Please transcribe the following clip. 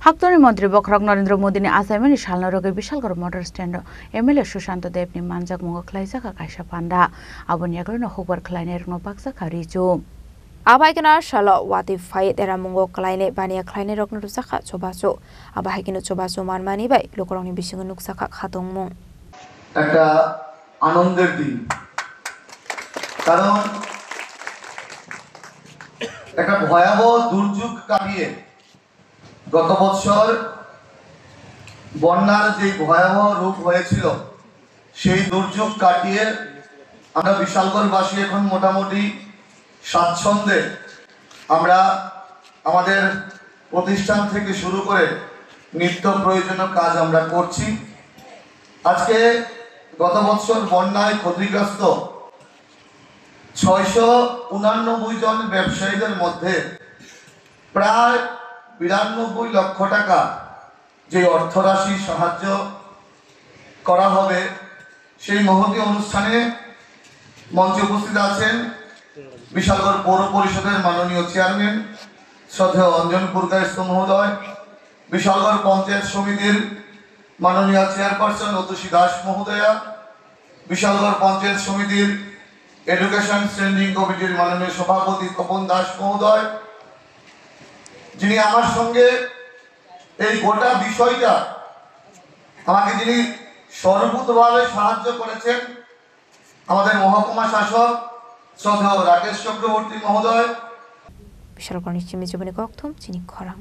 हाक्तोनी मन्त्री बखरक नरेन्द्र मोदीनि आसामनि सालनरगे Vishalgarh motor stand MLA Sushant देवनि मानजाक मुंगो खलाइजाका काइसा पान्दा आबोनि आगोलनो हुबर खलाइनाय रंनो बाक्साखा रिजु आबाइकना सालो वाति फाइ तेरा मुंगो खलाइने बानिया खलाइने रकनो रुसाखा चोबासो आबाइकनो चोबासो मानमानि बाइ लोकरंनि बिसिङो नुकसाखा खातंमुं একটা আনন্দের দিন কারণ একটা ভয়াবহ দুর্যোগ কাটিয়ে গত বছর বন্যার যে ভয়াবহ রূপ হয়েছিল সেই দুর্যোগ কাটিয়ে আমরা বিশালগড়বাসী এখন মোটামুটি স্বাচ্ছন্দ্যে আমরা আমাদের প্রতিষ্ঠান থেকে শুরু করে নিত্য প্রয়োজনীয় কাজ আমরা করছি। আজকে গত বছর বন্যায় ক্ষতিগ্রস্ত 689 জন ব্যবসায়ীদের মধ্যে প্রায় 92 লক্ষ টাকা যে অর্থরাশি সাহায্য করা হবে সেই মহতী অনুষ্ঠানে মঞ্চে উপস্থিত আছেন বিশালগড় পৌর পরিষদের মাননীয় চেয়ারম্যান শ্রদ্ধেয় অঞ্জন পুরকায়স্থ মহোদয়, বিশালগড় পঞ্চায়েত সমিতির মাননীয় চেয়ারপারসন অতুষী দাস মহোদয়া, বিশালগড় পঞ্চায়েত সমিতির এডুকেশন স্ট্যান্ডিং কমিটির মাননীয় সভাপতি তপন দাস মহোদয়, যিনি আমার সঙ্গে এই গোটা বিষয়টা আমাকে যিনি সর্বতভাবে সাহায্য করেছেন আমাদের মহকুমা শাসক শ্রদ্ধেয় রাকেশ চক্রবর্তী মহোদয়। বিশালগড় নিশ্চিমে জীবনে কক্থম চিনি খরাং।